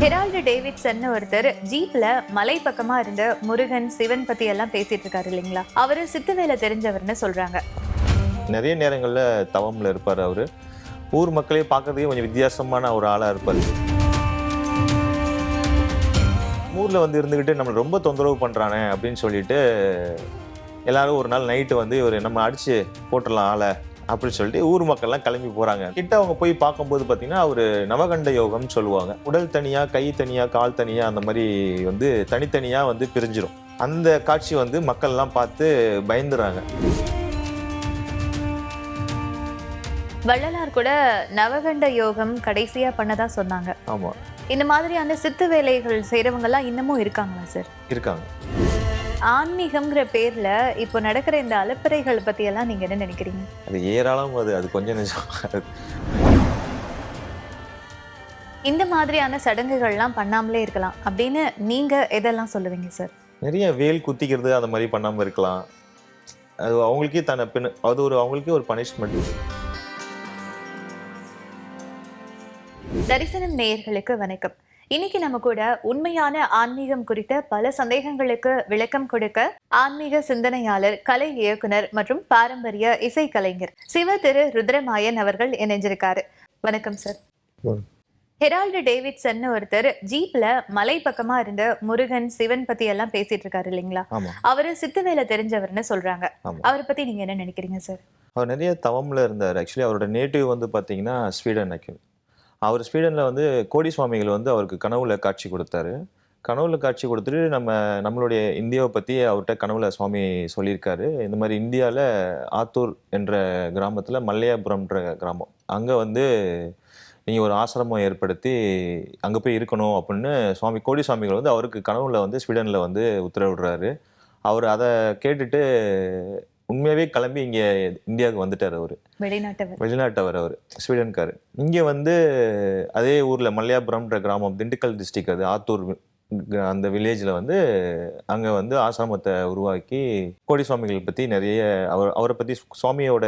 Herald Davidson ஒருத்தர் ஜீப்ல மலை பக்கமா இருந்த முருகன் சிவன் பத்தி எல்லாம் பேசிட்டு இருக்காரு இல்லைங்களா? அவரு சித்துவேலை தெரிஞ்சவர்னு சொல்றாங்க. நிறைய நேரங்கள்ல தவம்ல இருப்பாரு அவரு. ஊர் மக்களே பார்க்கறதுக்கே கொஞ்சம் வித்தியாசமான ஒரு ஆளா இருப்பாரு. ஊர்ல வந்து இருந்துகிட்டு நம்மளை ரொம்ப தொந்தரவு பண்றானே அப்படின்னு சொல்லிட்டு எல்லாரும் ஒரு நாள் நைட்டு வந்து இவர் நம்ம அடிச்சு போட்டுடலாம் ஆளை அப்படின்னு சொல்லிட்டு ஊர் மக்கள்லாம் கிளம்பி போறாங்க. கிட்ட அவங்க போய் பார்க்கும்போது பார்த்தீங்கன்னா அவரு நவகண்ட யோகம்னு சொல்லுவாங்க. உடல் தனியா, கை தனியா, கால் தனியா, அந்த மாதிரி வந்து தனித்தனியா வந்து பிரிஞ்சிடும். அந்த காட்சி வந்து மக்கள்லாம் பார்த்து பயந்துறாங்க. வள்ளலார் கூட நவகண்ட யோகம் கடைசியா பண்ணதா சொன்னாங்க. ஆமா, இந்த மாதிரியான சித்து வேலைகள் செய்யறவங்க எல்லாம் இன்னமும் இருக்காங்களா சார்? இருக்காங்க. ஆன்மீகம்ங்கிற பேர்ல இப்போ நடக்கிற இந்த அலப்பறைகள் பத்தி எல்லாம் நீங்க என்ன நினைக்கிறீங்க? அது ஏராளம். அது கொஞ்சம் நிஜம். இந்த மாதிரியான சடங்குகள்லாம் பண்ணாமலே இருக்கலாம் அப்படின்னு நீங்க எதெல்லாம் சொல்லுவீங்க சார்? நிறைய வேல் குத்திக்கிறது அந்த மாதிரி பண்ணாம இருக்கலாம். அது அவங்களுக்கே அவங்களுக்கே ஒரு பனிஷ்மெண்ட். தரிசனம் நேயர்களுக்கு வணக்கம். இன்னைக்கு நம்ம கூட உண்மையான ஆன்மீகம் குறித்த பல சந்தேகங்களுக்கு விளக்கம் கொடுக்க ஆன்மீக சிந்தனையாளர், கலை இயக்குனர் மற்றும் பாரம்பரிய இசைக்கலைஞர் சிவ திரு ருத்ரமாயன் அவர்கள் இணைஞ்சிருக்காரு. வணக்கம் சார். ஹெரால்டு டேவிட்சன் ஒருத்தர் ஜீப்ல மலை பக்கமா இருந்த முருகன் சிவன் பத்தி எல்லாம் பேசிட்டு இருக்காரு இல்லைங்களா? அவரு சித்துவேலை தெரிஞ்சவர்னு சொல்றாங்க. அவரை பத்தி நீங்க என்ன நினைக்கிறீங்க சார்? அவர் நிறைய தவம்ல இருந்தார். ஆக்சுவலி அவரோட நேட்டிவ் வந்து பாத்தீங்கன்னா ஸ்வீடன். அவர் ஸ்வீடனில் வந்து கோடி சுவாமிகள் வந்து அவருக்கு கனவுல காட்சி கொடுத்தாரு. கனவுல காட்சி கொடுத்துட்டு நம்மளுடைய இந்தியாவை பற்றி அவர்கிட்ட கனவுல சுவாமி சொல்லியிருக்காரு. இந்த மாதிரி இந்தியாவில் ஆத்தூர் என்ற கிராமத்தில் மல்லையாபுரம்ன்ற கிராமம், அங்கே வந்து நீங்கள் ஒரு ஆசிரமம் ஏற்படுத்தி அங்கே போய் இருக்கணும் அப்படின்னு கோடி சுவாமிகள் வந்து அவருக்கு கனவுல வந்து ஸ்வீடனில் வந்து உத்தரவிடுறாரு. அவர் அதை கேட்டுட்டு உண்மையாகவே கிளம்பி இங்கே இந்தியாவுக்கு வந்துட்டார். அவர் வெளிநாட்டவர். அவர் ஸ்வீடன்கார். இங்கே வந்து அதே ஊரில் மல்லையாபுரம்ன்ற கிராமம், திண்டுக்கல் டிஸ்ட்ரிக்ட், அது ஆத்தூர் அந்த வில்லேஜில் வந்து அங்கே வந்து ஆசிரமத்தை உருவாக்கி கோடி சுவாமிகள் பற்றி நிறைய அவரை பற்றி சுவாமியோட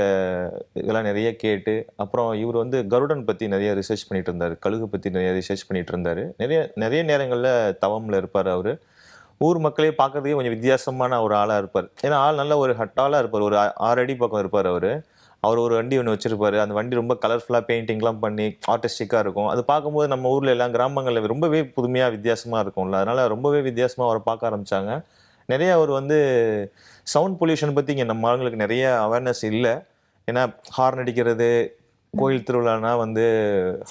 இதெல்லாம் நிறைய கேட்டு, அப்புறம் இவர் வந்து கருடன் பற்றி நிறைய ரிசர்ச் பண்ணிட்டு இருந்தார், கழுகு பற்றி நிறைய ரிசர்ச் பண்ணிட்டு இருந்தார். நிறைய நேரங்களில் தவமில் இருப்பார் அவர். ஊர் மக்களே பார்க்கறதுக்கே கொஞ்சம் வித்தியாசமான ஒரு ஆளாக இருப்பார். ஏன்னா ஆள் நல்ல ஒரு ஹட்டாலாக இருப்பார். ஒரு 6 அடி பக்கம் இருப்பார் அவர் ஒரு வண்டி ஒன்று வச்சிருப்பாரு. அந்த வண்டி ரொம்ப கலர்ஃபுல்லாக பெயிண்டிங்லாம் பண்ணி ஆர்டிஸ்டிக்காக இருக்கும். அது பார்க்கும்போது நம்ம ஊரில் எல்லாம் கிராமங்களில் ரொம்பவே புதுமையாக வித்தியாசமாக இருக்கும்ல, அதனால ரொம்பவே வித்தியாசமாக அவரை பார்க்க ஆரம்பித்தாங்க. நிறைய அவர் வந்து சவுண்ட் பொல்யூஷன் பற்றி இங்கே நம்ம ஆளுங்களுக்கு நிறைய அவேர்னஸ் இல்லை. ஏன்னா ஹார்ன் அடிக்கிறது, கோயில் திருவிழானா வந்து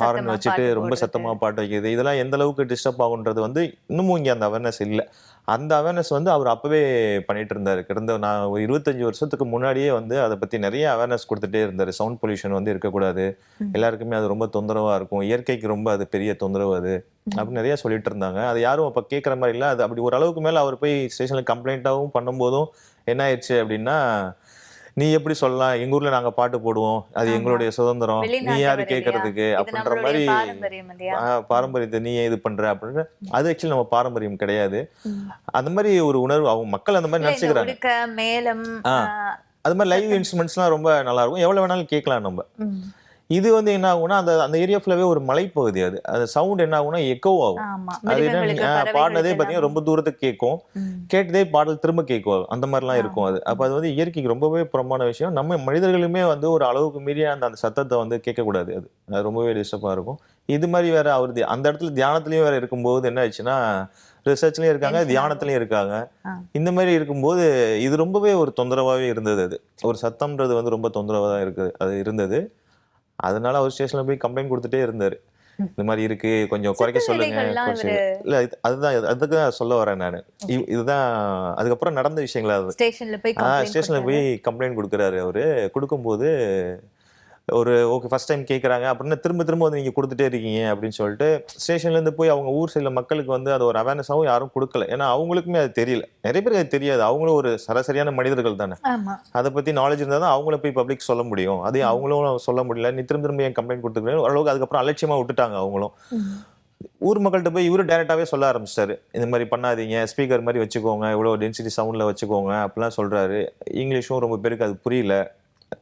ஹார்ன் வச்சுட்டு ரொம்ப சத்தமாக பாட்டு வைக்கிறது, இதெல்லாம் எந்த அளவுக்கு டிஸ்டர்ப் ஆகுன்றது வந்து இன்னமும் இங்கே அந்த அவேர்னஸ் இல்லை. அந்த அவேர்னஸ் வந்து அவர் அப்பவே பண்ணிட்டு இருந்தாரு. நான் ஒரு 25 வருஷத்துக்கு முன்னாடியே வந்து அதை பற்றி நிறைய அவேர்னஸ் கொடுத்துட்டே இருந்தார். சவுண்ட் பொல்யூஷன் வந்து இருக்கக்கூடாது, எல்லாருக்குமே அது ரொம்ப தொந்தரவாக இருக்கும், இயற்கைக்கு ரொம்ப அது பெரிய தொந்தரவு அது அப்படின்னு நிறைய சொல்லிட்டு இருந்தாங்க. அது யாரும் அப்போ கேட்குற மாதிரி இல்லை. அது அப்படி ஒரு அளவுக்கு மேலே அவர் போய் ஸ்டேஷனில் கம்ப்ளைண்ட்டாகவும் பண்ணும்போதும் என்ன ஆயிடுச்சு அப்படின்னா, நீ எப்படி சொல்லலாம், எங்க ஊர்ல நாங்க பாட்டு போடுவோம், அது எங்களுடைய சுதந்திரம், நீ யாரு கேட்கறதுக்கு அப்படின்ற மாதிரி பாரம்பரியத்தை நீ இது பண்ற அப்படின்னு. அது ஆக்சுவலி நம்ம பாரம்பரியம் கிடையாது. அந்த மாதிரி ஒரு உணர்வு அவங்க மக்கள் அந்த மாதிரி நினைச்சுக்கிறாங்க. அது மாதிரி லைவ் இன்ஸ்ட்ருமெண்ட்ஸ்லாம் ரொம்ப நல்லா இருக்கும், எவ்வளவு வேணாலும் கேட்கலாம் நம்ம. இது வந்து என்ன ஆகும்னா அந்த ஏரியா ஃபுல்லாவே ஒரு மலைப்பகுதி. அது சவுண்ட் என்ன ஆகும்னா எக்கோ ஆகும். அது என்ன பாடினதே பார்த்தீங்கன்னா ரொம்ப தூரத்துக்கு கேட்கும், கேட்டதே பாடல் திரும்ப கேட்கும், அந்த மாதிரிலாம் இருக்கும். அப்போ அது வந்து இயற்கைக்கு ரொம்பவே புறமான விஷயம். நம்ம மனிதர்களுமே வந்து ஒரு அளவுக்கு மீறிய அந்த சத்தத்தை வந்து கேட்கக்கூடாது. அது ரொம்பவே டிஸ்டர்பாக இருக்கும். இது மாதிரி வேற அவர் அந்த இடத்துல தியானத்துலயும் வேற இருக்கும்போது என்ன ஆச்சுன்னா, ரிசர்ச்லயும் இருக்காங்க, தியானத்துலயும் இருக்காங்க. இந்த மாதிரி இருக்கும்போது இது ரொம்பவே ஒரு தொந்தரவாகவே இருந்தது. அது ஒரு சத்தம்ன்றது வந்து ரொம்ப தொந்தரவாக தான் இருந்தது. அதனால அவர் ஸ்டேஷன்ல போய் கம்ப்ளைண்ட் கொடுத்துட்டே இருந்தாரு. இந்த மாதிரி இருக்கு, கொஞ்சம் குறைக்க சொல்லுங்க. இல்ல அதுதான் சொல்ல வரேன் நானு. இதுதான் அதுக்கப்புறம் நடந்த விஷயங்களா. ஸ்டேஷன்ல போய் கம்ப்ளைண்ட் கொடுக்குறாரு. அவரு கொடுக்கும்போது ஒரு ஓகே ஃபர்ஸ்ட் டைம் கேட்குறாங்க அப்படின்னா திரும்ப வந்து நீங்கள் கொடுத்துட்டே இருக்கீங்க அப்படின்னு சொல்லிட்டு ஸ்டேஷன்லேருந்து போய் அவங்க ஊர் சில மக்களுக்கு வந்து அது ஒரு அவேர்னஸாகவும் யாரும் கொடுக்கல. ஏன்னா அவங்களுக்குமே அது தெரியல, நிறைய பேருக்கு அது தெரியாது. அவங்களும் ஒரு சராசரியான மனிதர்கள் தானே, அதை பற்றி நாலேஜ் இருந்தால் தான் அவங்கள போய் பப்ளிக் சொல்ல முடியும். அதே அவங்களும் சொல்ல முடியல. நீ திரும்ப என் கம்ப்ளைண்ட் கொடுத்துருக்கேன் ஓரளவுக்கு. அதுக்கப்புறம் அலட்சியமாக விட்டுட்டாங்க அவங்களும். ஊர் மக்கள்கிட்ட போய் இவரு டைரக்டாவே சொல்ல ஆரம்பிச்சிட்டாரு, இந்த மாதிரி பண்ணாதீங்க, ஸ்பீக்கர் மாதிரி வச்சுக்கோங்க, இவ்வளோ டென்சிட்டி சவுண்ட்ல வச்சுக்கோங்க அப்படிலாம் சொல்றாரு. இங்கிலீஷும் ரொம்ப பேருக்கு அது புரியல.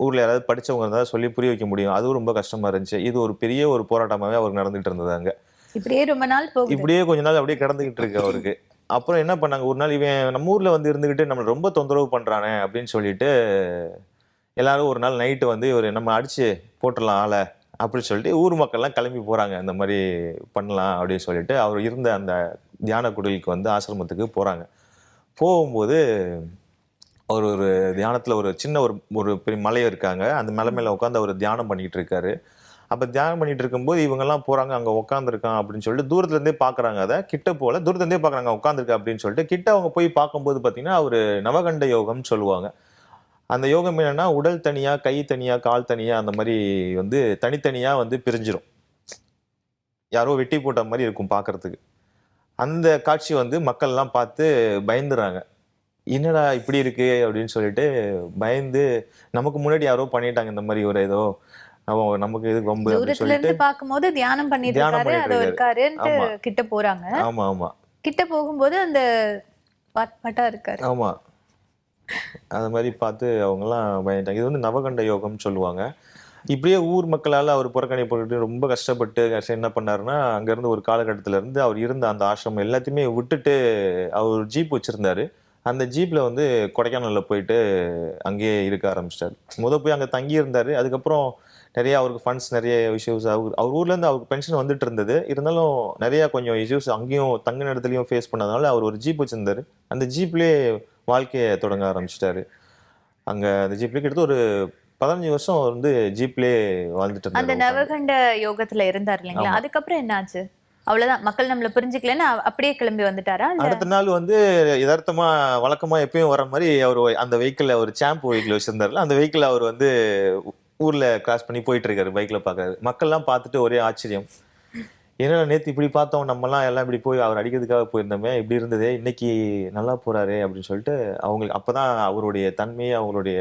ஊர்ல யாராவது படிச்சவங்க இருந்தால் சொல்லி புரிய வைக்க முடியும், அதுவும் ரொம்ப கஷ்டமா இருந்துச்சு. இது ஒரு பெரிய ஒரு போராட்டமாவே அவருக்கு நடந்துட்டு இருந்தது அங்க. இப்படியே ரொம்ப நாள் போகுது. இப்படியே கொஞ்ச நாள் அப்படியே கிடந்துகிட்டு இருக்கு அவருக்கு. அப்புறம் என்ன பண்ணாங்க, ஒரு நாள் இவன் நம்ம ஊர்ல வந்து இருந்துகிட்டு நம்மள ரொம்ப தொந்தரவு பண்றானே அப்படின்னு சொல்லிட்டு எல்லாரும் ஒரு நாள் நைட்டு வந்து இவரு நம்ம அடிச்சு போட்டுடலாம் ஆள அப்படின்னு சொல்லிட்டு ஊர் மக்கள்லாம் கிளம்பி போறாங்க. இந்த மாதிரி பண்ணலாம் அப்படின்னு சொல்லிட்டு அவர் இருந்த அந்த தியான குடிலுக்கு வந்து ஆசிரமத்துக்கு போறாங்க. போகும்போது அவர் ஒரு தியானத்துல ஒரு சின்ன ஒரு ஒரு பெரிய மலை இருக்காங்க. அந்த மலை மேல உட்காந்து அவர் தியானம் பண்ணிட்டு இருக்காரு. அப்ப தியானம் பண்ணிட்டு இருக்கும்போது இவங்கெல்லாம் போறாங்க, அங்க உட்காந்துருக்கான் அப்படின்னு சொல்லிட்டு தூரத்துல இருந்தே பாக்குறாங்க. அத கிட்ட போல தூரத்துல இருந்தே பாக்குறாங்க உட்காந்துருக்கா அப்படின்னு சொல்லிட்டு கிட்ட அவங்க போய் பார்க்கும்போது பாத்தீங்கன்னா அவரு நவகண்ட யோகம்னு சொல்லுவாங்க. அந்த யோகம் என்னன்னா உடல் தனியா, கை தனியா, கால் தனியா அந்த மாதிரி வந்து தனித்தனியா வந்து பிரிஞ்சிரும். யாரோ வெட்டி போட்ட மாதிரி இருக்கும் பார்க்கறதுக்கு. அந்த காட்சி வந்து மக்கள் எல்லாம் பார்த்து பயந்துறாங்க. என்னடா இப்படி இருக்கு அப்படின்னு சொல்லிட்டு பயந்து நமக்கு முன்னாடி யாரோ பண்ணிட்டாங்க இந்த மாதிரி ஒரு ஏதோ நமக்கு எதுக்கு வம்பு அப்படின்னு தூரத்துல சொல்லிட்டு இருந்து பார்க்கும்போது தியானம் பண்ணிட்டு தியானம் இருக்காரு, பண்ணிட்டு அதோ இருக்காரு. இருக்காருன்ட்டு ஆமா கிட்ட போறாங்க. ஆமா ஆமா கிட்ட போகும்போது அந்த பாட்டா இருக்காரு. ஆமா அது மாதிரி பார்த்து அவங்கெல்லாம் பயந்துட்டாங்க. இது வந்து நவகண்ட யோகம்னு சொல்லுவாங்க. இப்படியே ஊர் மக்களால அவர் புறக்கணிப்பட்டு ரொம்ப கஷ்டப்பட்டு கடைசியா என்ன பண்ணாருன்னா, அங்க இருந்து ஒரு காலகட்டத்துல இருந்து அவர் இருந்த அந்த ஆசிரமம் எல்லாத்தையுமே விட்டுட்டு அவர் ஒரு ஜீப் வச்சிருந்தாரு. அந்த ஜீப்ல வந்து கொடைக்கானல்ல போயிட்டு அங்கேயே இருக்க ஆரம்பிச்சிட்டாரு. போய் அங்க தங்கி இருந்தாரு. அதுக்கப்புறம் நிறைய அவருக்கு ஃபண்ட்ஸ் நிறைய இஷ்யூஸ் அவர் அவர் ஊர்ல இருந்து அவருக்கு பென்ஷன் வந்துட்டு இருந்தது. இருந்தாலும் நிறைய கொஞ்சம் இஷ்யூஸ் அங்கேயும் தங்கின இடத்துலயும் ஃபேஸ் பண்ணதுனால அவர் ஒரு ஜீப் வச்சிருந்தாரு. அந்த ஜீப்லயே வாழ்க்கைய தொடங்க ஆரம்பிச்சிட்டாரு. அங்க அந்த ஜீப்லயே கிட்டத்தட்ட ஒரு 15 வருஷம் வந்து ஜீப்லயே வாழ்ந்துட்டு அந்த இருந்தாரு உட்காந்து. நவகண்ட யோகத்துல இருந்தார் இல்லைங்களா? ஆமா. அதுக்கப்புறம் என்ன ஆச்சு? அவ்வளவுதான், மக்கள் நம்மள புரிஞ்சுக்கலன்னு அப்படியே கிளம்பி வந்துட்டாரா? இல்ல அடுத்த நாள் வந்து எதார்த்தமா வழக்கமா எப்பயும் வர மாரி அவரு அந்த வெஹிக்கிள்ல ஒரு சாம்ப் வெஹிக்கிள் வச்சிருந்தாருல்ல, அந்த வெஹிக்கிள்ல அவர் வந்து ஊர்ல கிராஸ் பண்ணி போயிட்டு இருக்காரு. பைக்ல பாக்குறாரு. மக்கள்லாம் பார்த்துட்டு ஒரே ஆச்சரியம். என்னடா நேத்து இப்படி பார்த்தோம், நம்மலாம் எல்லாம் இப்படி போய் அவர் அடிக்கிறதுக்காக போயிருந்தோமே, இப்படி இருந்ததே, இன்னைக்கு நல்லா போறாரே அப்படின்னு சொல்லிட்டு அவங்களுக்கு அப்பதான் அவருடைய தன்மை, அவங்களுடைய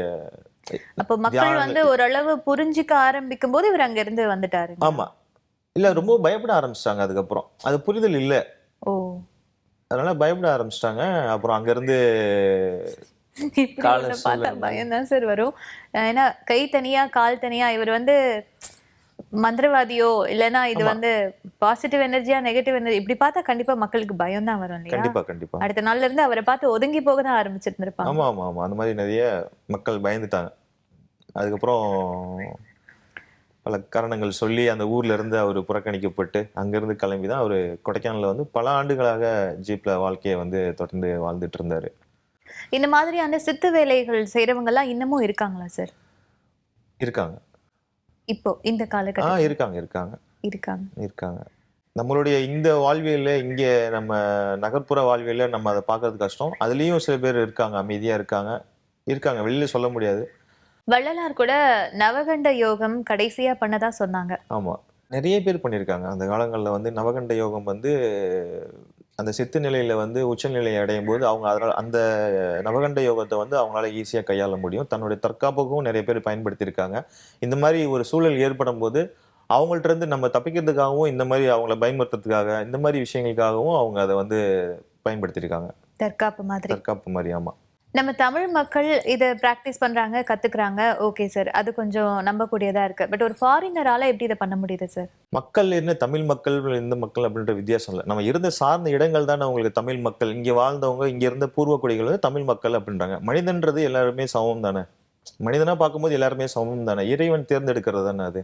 அப்போ மக்கள் வந்து தியானங்கள் ஓரளவு புரிஞ்சுக்க ஆரம்பிக்கும் போது இவர் அங்க இருந்து வந்துட்டாருங்களா? ஆமா. இல்ல ரொம்ப பயப்பட ஆரம்பிச்சிட்டாங்க அதுக்கப்புறம். அது புரிதல் இல்ல. ஓ, அதனால பயப்பட ஆரம்பிச்சிட்டாங்க. அப்புறம் அங்க இருந்து இப்படி கால ஒண்ணு பார்த்தா சூழ்நிலை பயம் தான் சார் வரும். ஏன்னா கை தனியா கால் தனியா, இவர் வந்து மந்திரவாதியோ இல்லைன்னா இது ஆமா. வந்து பாசிட்டிவ் எனர்ஜியா நெகட்டிவ் எனர்ஜி, இப்படி பார்த்தா கண்டிப்பா மக்களுக்கு பயம் தான் வரும் இல்லையா? கண்டிப்பா, கண்டிப்பா. அடுத்த நாள்ல இருந்து அவரை பார்த்து ஒதுங்கி போக தான் ஆரம்பிச்சிருந்திருப்பாங்க. ஆமா, ஆமா, ஆமா. அந்த மாரி நெறைய மக்கள் பயந்துட்டாங்க. அதுக்கப்புறம் பல காரணங்கள் சொல்லி அந்த ஊர்ல இருந்து அவரு புறக்கணிக்கப்பட்டு, அங்கிருந்து கிளம்பி தான் அவரு கொடைக்கானல்ல வந்து பல ஆண்டுகளாக ஜீப்ல வாழ்க்கைய வந்து தொடர்ந்து வாழ்ந்துட்டு இருந்தாரு. இந்த மாதிரியான சித்து வேலைகள் செய்யறவங்க எல்லாம் இன்னமும் இருக்காங்களா சார்? இருக்காங்க. இப்போ இந்த காலகட்டத்தில் இருக்காங்க, இருக்காங்க, இருக்காங்க. இருக்காங்க. நம்மளுடைய இந்த வாழ்வியல்ல, இங்க நம்ம நகர்ப்புற வாழ்வியல்ல நம்ம அத பார்க்கறது கஷ்டம். அதுலயும் சில பேர் இருக்காங்க, அமைதியா இருக்காங்க. இருக்காங்க, வெளில சொல்ல முடியாது. வள்ளலார் கூட நவகண்ட யோகம் கடைசியா பண்ணதா சொன்னாங்க. ஆமா. நெறைய பேர் பண்ணியிருக்காங்க. அந்த காலங்கள்ல வந்து நவகண்ட யோகம் வந்து அந்த சித்து நிலையில வந்து உச்சநிலையை அடையும்போது, அவங்க அதனால அந்த நவகண்ட யோகத்த வந்து அவங்களால ஈஸியா கையாள முடியும். தன்னுடைய தற்காப்புக்கும் நெறைய பேர் பயன்படுத்தியிருக்காங்க. இந்த மாரி ஒரு சூழல் ஏற்படும்போது, அவங்கள்ட்ட இருந்து நம்ம தப்பிக்கிறதுக்காகவும், இந்த மாரி அவங்கள பயமுறுத்துறதுக்காக, இந்த மாரி விஷயங்களுக்காகவும் அவங்க அத வந்து பயன்படுத்தியிருக்காங்க. தற்காப்பு மாதிரி. தற்காப்பு மாரி. ஆமா. நம்ம தமிழ் மக்கள் இத பிராக்டிஸ் பண்றாங்க, கத்துக்கிறாங்க. Okay sir. அது கொஞ்சம் நம்பக்கூடியதா இருக்கு. பட் ஒரு ஃபாரினரால எப்படி இத பண்ண முடியுது சார்? மக்கள் என்ன தமிழ் மக்கள், இந்த மக்கள் அப்படின்ற வித்தியாசம் இல்ல. நம்ம இருந்த சார்ந்த இடங்கள் தானே உங்களுக்கு தமிழ் மக்கள். இங்க வாழ்ந்தவங்க, இங்க இருந்த பூர்வக்குடிகள் வந்து தமிழ் மக்கள் அப்படின்றாங்க. மனிதன்றது எல்லாருமே சமம் தானே. மனிதனா பார்க்கும்போது எல்லாருமே சமம் தானே. இறைவன் தேர்ந்தெடுக்கிறது தானே அது.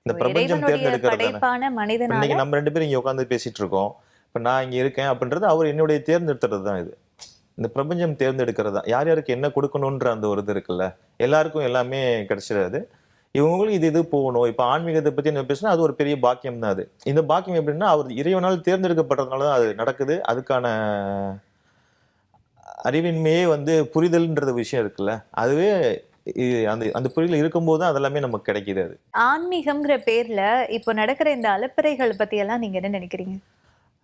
இந்த பிரபஞ்சம் இறைவனுடைய தேர்ந்தெடுக்கிறது தானே. படைப்பான இப்ப மனிதனால இன்னைக்கு நம்ம 2 பேரும் இங்க உட்கார்ந்து பேசிட்டு இருக்கோம். இப்ப நான் இங்க இருக்கேன் அப்படின்றது அவர் என்னுடைய தேர்ந்தெடுக்கிறது தான் இது. இந்த பிரபஞ்சம் தேர்ந்தெடுக்கிறது தான். யார் யாருக்கு என்ன கொடுக்கணுன்ற அந்த ஒரு இது இருக்குல்ல. எல்லாருக்கும் எல்லாமே கிடைச்சிடாது. இவங்களுக்கு இது போகணும். இப்ப ஆன்மீகத்தை பத்தி நம்ம பேசினா அது ஒரு பெரிய பாக்கியம் தான் அது. இந்த பாக்கியம் எப்படின்னா அவர் இறைவனால் தேர்ந்தெடுக்கப்பட்டதுனால தான் அது நடக்குது. அதுக்கான அறிவின்மையே வந்து புரிதல்ன்றது விஷயம் இருக்குல்ல. அதுவே அந்த அந்த புரிதல் இருக்கும்போது தான் அதெல்லாமே நமக்கு கிடைக்குது அது. ஆன்மீகம்ங்கிற பேர்ல இப்போ நடக்கிற இந்த அலப்பறைகள் பத்தி எல்லாம் நீங்க என்ன நினைக்கிறீங்க?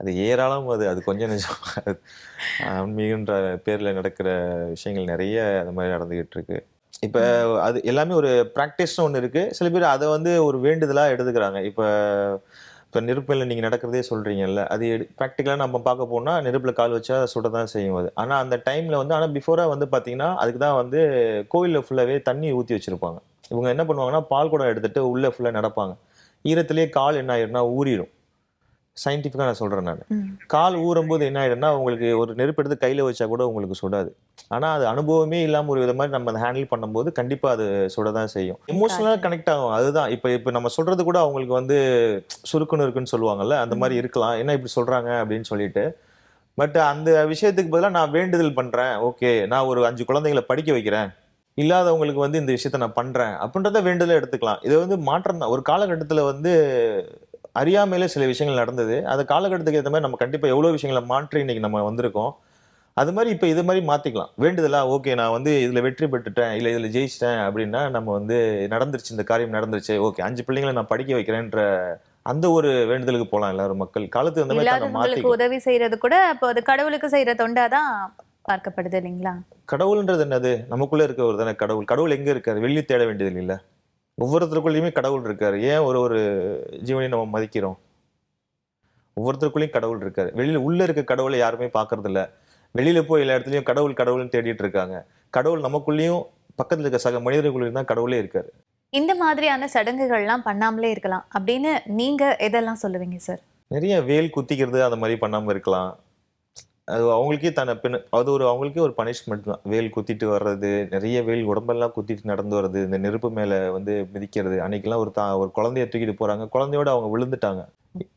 அது ஏராளம் அது. அது கொஞ்சம் நெஞ்சம். ஆன்மீகன்ற பேர்ல நடக்கிற விஷயங்கள் நெறைய அந்த மாரி நடந்துகிட்டு இருக்கு. இப்ப அது எல்லாமே ஒரு பிராக்டிஸ்ன்னு ஒண்ணு இருக்கு. சில பேர் அத வந்து ஒரு வேண்டுதலா எடுத்துக்கிறாங்க. இப்ப இப்ப நெருப்புல நீங்க நடக்கிறதே சொல்றீங்கல்ல. அது பிராக்டிகலா நம்ம பார்க்க போனா நெருப்புல கால் வச்சா சுட தான் செய்யும் அது. ஆனா அந்த டைம்ல வந்து பிஃபோரா வந்து பார்த்தீங்கன்னா, அதுக்கு தான் வந்து கோவில்ல ஃபுல்லாவே தண்ணி ஊத்தி வச்சிருப்பாங்க. இவங்க என்ன பண்ணுவாங்கன்னா, பால் குடம் எடுத்துட்டு உள்ள ஃபுல்லா நடப்பாங்க. ஈரத்திலேயே கால் என்ன ஆயிரும்னா ஊறிரும். சயின்டிஃபிக்காக நான் சொல்கிறேன் நான். ம். கால் ஊறும்போது என்ன ஆயிடும்னா, உங்களுக்கு ஒரு நெருப்பு எடுத்து கையில வச்சா கூட உங்களுக்கு சுடாது. ஆனா, அது அனுபவமே இல்லாம ஒரு வித மாரி நம்ம அத ஹேண்டில் பண்ணும்போது, கண்டிப்பா அது சுட தான் செய்யும். எமோஷனலா கனெக்ட் ஆகும். அதுதான். இப்ப நம்ம சொல்றது கூட அவங்களுக்கு வந்து சுருக்குன்னு இருக்குன்னு சொல்லுவாங்கல்ல, அந்த மாரி ம். இருக்கலாம். என்ன இப்படி சொல்றாங்க அப்படின்னு சொல்லிட்டு. பட் அந்த விஷயத்துக்கு பதிலா நான் வேண்டுதல் பண்றேன். ஓகே, நான் ஒரு 5 குழந்தைகள படிக்க வைக்கிறேன். இல்லாதவங்களுக்கு வந்து இந்த விஷயத்த நான் பண்றேன். அப்படின்றத வேண்டுதலா எடுத்துக்கலாம். இது வந்து மாற்றம் தான். ஒரு காலகட்டத்தில வந்து அறியாமையில சில விஷயங்கள் நடந்தது. அது காலகட்டத்துக்கு ஏத்த மாரி நம்ம கண்டிப்பா எவ்வளோ விஷயங்கள மாற்றி இன்னைக்கு நம்ம வந்திருக்கோம். அது மாரி இப்ப இது மாரி மாத்திக்கலாம். வேண்டுதலா ஓகே நான் வந்து இதுல வெற்றி பெற்றுட்டேன், இல்ல இதுல ஜெயிச்சுட்டேன் அப்படின்னா, நம்ம வந்து நடந்துருச்சு இந்த காரியம் நடந்துருச்சு. ஓகே 5 பிள்ளைங்கள நான் படிக்க வைக்கிறேன்ற அந்த ஒரு வேண்டுதலுக்கு போலாம் எல்லாரும் மக்கள். காலத்துக்கு தகுந்த மாரி தன்னை இல்லாதவங்களுக்கு மாத்திக்கலாம். உதவி செய்யறது கூட அப்போ அது கடவுளுக்கு செய்யற தொண்டா தான் பார்க்கப்படுது இல்லைங்களா? கடவுள்ன்றது என்னது? நமக்குள்ள இருக்கவர் தானே கடவுள். கடவுள் எங்க இருக்காரு? வெளிய தேட வேண்டியது இல்லைல்ல. ஒவ்வொருத்தருக்குள்ளயுமே கடவுள் இருக்காரு. ஏன் ஒரு ஒரு ஜீவனையும் நம்ம மதிக்கிறோம்? ஒவ்வொருத்தருக்குள்ளயும் கடவுள் இருக்காரு. வெளியில உள்ள இருக்க கடவுள யாருமே பார்க்கறதில்ல. வெளியில போய் எல்லா இடத்துலயும் கடவுள் கடவுள்ன்னு தேடிட்டு இருக்காங்க. கடவுள் நமக்குள்ளேயும் பக்கத்துல இருக்க சக மனிதர்களுக்குள்ளயும் தான் கடவுளே இருக்காரு. இந்த மாதிரியான சடங்குகள்லாம் பண்ணாமலே இருக்கலாம் அப்படின்னு நீங்க எதெல்லாம் சொல்லுவீங்க சார்? நெறைய வேல் குத்திக்கிறது அந்த மாரி பண்ணாம இருக்கலாம். அது அவங்களுக்கே அது ஒரு அவங்களுக்கே ஒரு பனிஷ்மென்ட் தான். வேல் குத்திட்டு வர்றது, நெறைய வேல் உடம்பெல்லாம் குத்திட்டு நடந்து வர்றது, இந்த நெருப்பு மேல வந்து மிதிக்கிறது. அன்னைக்கெல்லாம் ஒரு குழந்தைய தூக்கிட்டு போறாங்க. குழந்தையோட அவங்க விழுந்துட்டாங்க.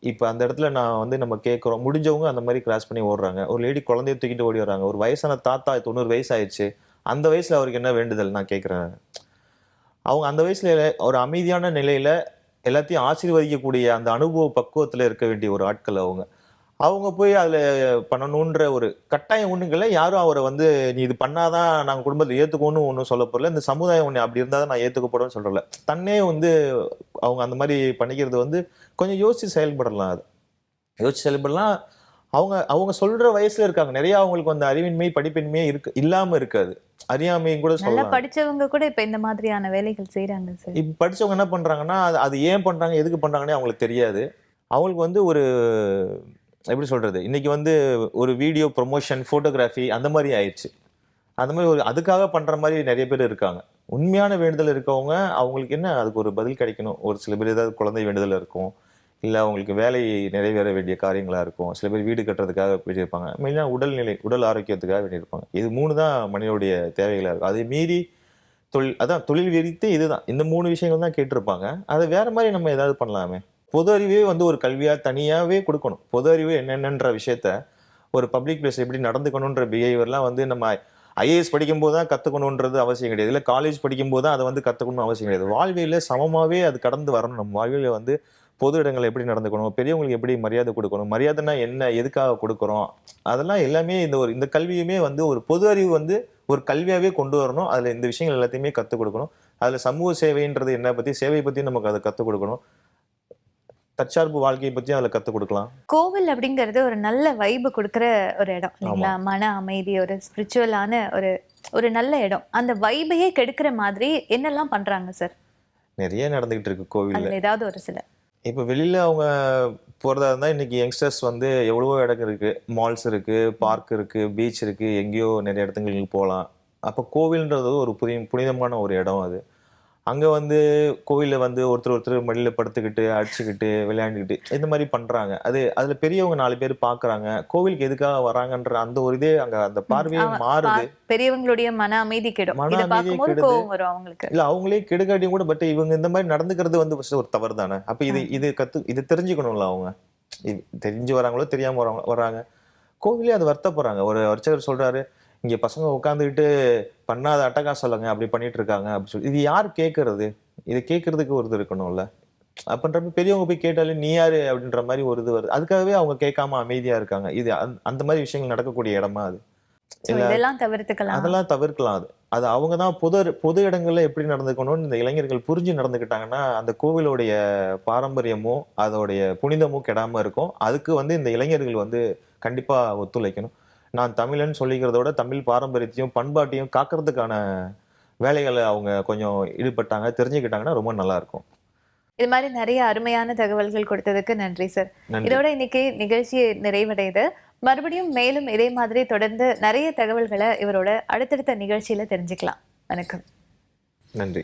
இப்ப அந்த இடத்துல நான் வந்து நம்ம கேட்கிறோம். முடிஞ்சவங்க அந்த மாரி கிராஸ் பண்ணி ஓடுறாங்க. ஒரு லேடி குழந்தைய தூக்கிட்டு ஓடி வர்றாங்க. ஒரு வயசான தாத்தா 90 வயசு ஆயிருச்சு. அந்த வயசுல அவருக்கு என்ன வேண்டுதல் நான் கேட்கிறேன். அவங்க அந்த வயசுல ஒரு அமைதியான நிலையில எல்லாத்தையும் ஆசீர்வதிக்கக்கூடிய அந்த அனுபவ பக்குவத்துல இருக்க வேண்டிய ஒரு ஆட்கள் அவங்க. அவங்க போய் அதுல பண்ணணுன்ற ஒரு கட்டாயம் ஒண்ணும் இல்ல. யாரும் அவர வந்து நீ இது பண்ணாதான் நாங்க குடும்பத்துல ஏத்துக்குவோம்னு ஒண்ணும் சொல்லப் போறல. இந்த சமுதாயம் உன்னை அப்படி இருந்தா தான் நான் ஏத்துக்கப்போறேன்னு சொல்றல. தன்னே வந்து அவங்க அந்த மாரி பண்ணிக்கிறது வந்து கொஞ்சம் யோசிச்சு செயல்படலாம் அது. யோசிச்சு செயல்படலாம். அவங்க அவங்க சொல்ற வயசுல இருக்காங்க. நெறைய அவங்களுக்கு வந்து அறிவின்மை, படிப்பின்மையே இல்லாம இருக்காது. அறியாமைன்னு கூட நல்லா சொல்லலாம். படிச்சவங்க கூட இப்ப இந்த மாதிரியான வேலைகள் செய்றாங்க சார். இப்ப படிச்சவங்க என்ன பண்றாங்கன்னா, அது அது ஏன் பண்றாங்க, எதுக்கு பண்றாங்கன்னே அவங்களுக்கு தெரியாது. அவங்களுக்கு வந்து ஒரு எப்படி சொல்றது? இன்னைக்கு வந்து ஒரு வீடியோ ப்ரமோஷன், ஃபோட்டோகிராஃபி அந்த மாரி ஆயிருச்சு. அந்த மாரி ஒரு அதுக்காக பண்ற மாரி நெறைய பேர் இருக்காங்க. உண்மையான வேண்டுதல் இருக்கவங்க, அவங்களுக்கு என்ன அதுக்கு ஒரு பதில் கிடைக்கணும். ஒரு சில பேர் ஏதாவது குழந்தை வேண்டுதல் இருக்கும். இல்ல அவங்களுக்கு வேலை நிறைவேற வேண்டிய காரியங்களா இருக்கும். சில பேர் வீடு கட்டுறதுக்காக வேண்டியிருப்பாங்க. மெயினா உடல் ஆரோக்கியத்துக்காக வேண்டியிருப்பாங்க. இது 3 தான் மனிதனுடைய தேவைகளா இருக்கும். அதை மீறி தொழில் விரித்து இதுதான். இந்த 3 விஷயங்கள் தான் கேட்டிருப்பாங்க. அத வேற மாரி நம்ம ஏதாவது பண்ணலாமே! பொது அறிவே வந்து ஒரு கல்வியா தனியாவே குடுக்கணும். பொது அறிவு என்னென்னன்ற விஷயத்த ஒரு பப்ளிக் பிளேஸ்ல எப்படி நடந்துக்கணுன்ற பிஹேவியர்லாம் வந்து நம்ம ஐஏஎஸ் படிக்கும்போது தான் கத்துக்கணுன்றது அவசியம் கிடையாது. இல்ல காலேஜ் படிக்கும்போது தான் அத வந்து கத்துக்கணும்னு அவசியம் கிடையாது. வாழ்வியல்ல சமமாவே அது கடந்து வரணும். நம்ம வாழ்வியல்ல வந்து பொது இடங்கள்ல எப்படி நடந்துக்கணும்? பெரியவங்களுக்கு எப்படி மரியாதை குடுக்கணும்? மரியாதைன்னா என்ன? எதுக்காக குடுக்குறோம்? அதெல்லாம் எல்லாமே இந்த கல்வியுமே வந்து ஒரு பொது அறிவு வந்து ஒரு கல்வியாவே கொண்டு வரணும். அதுல இந்த விஷயங்கள் எல்லாத்தையுமே கத்துக் குடுக்கணும். அதுல சமூக சேவைன்றது என்ன பத்தி, சேவை பத்தி நமக்கு அத கத்துக் குடுக்கணும். தற்சார்பு வாழ்க்கைய பத்தியும் அதுல கத்துக் குடுக்கலாம். கோவில் அப்படிங்கிறது ஒரு நல்ல வைப் குடுக்குற ஒரு இடம் ஆமா. இல்லைங்களா? மன அமைதி, ஒரு ஸ்பிரிச்சுவலான ஒரு ஒரு நல்ல இடம். அந்த வைபையே கெடுக்கிற மாதிரி என்னெல்லாம் பண்றாங்க சார்? நெறைய நடந்துகிட்டு இருக்கு கோவில்ல. அதுல ஏதாவது ஒரு சில இப்ப வெளியில அவங்க போறதா இருந்தா, இன்னைக்கு யங்ஸ்டர்ஸ் வந்து எவ்வளவோ இடங்கள் இருக்கு. மால்ஸ் இருக்கு, ம். பார்க் இருக்கு, பீச் இருக்கு. எங்கேயோ நெறைய இடத்துங்களுக்கு போலாம். அப்ப கோவில்ன்றது ஒரு புனிதமான ஒரு இடம் அது. அங்க வந்து கோவில்ல வந்து ஒருத்தர் மடியில படுத்துக்கிட்டு, அடிச்சுக்கிட்டு, விளையாண்டுக்கிட்டு இந்த மாரி பண்றாங்க. அதுல பெரியவங்க 4 பேர் பார்க்குறாங்க. கோவிலுக்கு எதுக்காக வராங்கன்ற அந்த ஒரு இதே அங்க அந்த ம். பார்வையே மாறுது. பெரியவங்களுடைய மன அமைதி கெடும். மன இத அமைதியே பார்க்கும்போது கெடுது. கோவம் வரும் அவங்களுக்கு. இல்ல அவங்களே கெடுக்காட்டியும் கூட பட் இவங்க இந்த மாரி நடந்துக்கிறது வந்து ஃபர்ஸ்ட் ஒரு தவறு தானே. அப்ப ஆ. இது தெரிஞ்சுக்கணும்ல அவங்க. இது தெரிஞ்சு வராங்களோ, தெரியாம வராங்க. கோவிலே அது வருத்தப்படுறாங்க. ஒரு அர்ச்சகர் சொல்றாரு, "இங்க பசங்க உட்கார்ந்துகிட்டு பண்ணாத அட்டகாசம்லங்க அப்படி பண்ணிட்டு இருக்காங்க." அப்படி சொல்லி. இது யார் கேட்கறது? இத கேட்கறதுக்கு ஒருத்தர் இருக்கணும்ல. அப்பன்றப்ப பெரியவங்க போய் கேட்டாலே, "நீ யாரு?" அப்படின்ற மாரி ஒரு இது வருது. அதுக்காகவே அவங்க கேட்காம அமைதியா இருக்காங்க. இது அந்த மாரி விஷயங்கள் நடக்கக்கூடிய இடமா அது? சோ இல்ல இதெல்லாம் தவிர்த்துக்கலாம். அதெல்லாம் தவிர்க்கலாம் அது. அது அவங்க தான் பொது இடங்கள்ல எப்படி நடந்துக்கணும்னு இந்த இளைஞர்கள் புரிஞ்சு நடந்துக்கிட்டாங்கன்னா, அந்த கோவிலுடைய பாரம்பரியமும், அதோடைய புனிதமும் கெடாம இருக்கும். அதுக்கு வந்து இந்த இளைஞர்கள் வந்து கண்டிப்பா ஒத்துழைக்கணும். நான் தமிழன்னு சொல்லிக்கிறத விட, தமிழ் பாரம்பரியத்தையும், பண்பாட்டையும் காக்கிறதுக்கான வேலைகள அவங்க கொஞ்சம் ஈடுபட்டாங்க, தெரிஞ்சுக்கிட்டாங்கன்னா ரொம்ப நல்லா இருக்கும். இது மாரி நெறைய அருமையான தகவல்கள் கொடுத்ததுக்கு நன்றி சார். நன்றி. இதோட இன்னைக்கு நிகழ்ச்சி நிறைவடையுது. மறுபடியும் மேலும் இதே மாதிரி தொடர்ந்து நெறைய தகவல்கள இவரோட அடுத்தடுத்த நிகழ்ச்சியில தெரிஞ்சுக்கலாம். வணக்கம். நன்றி.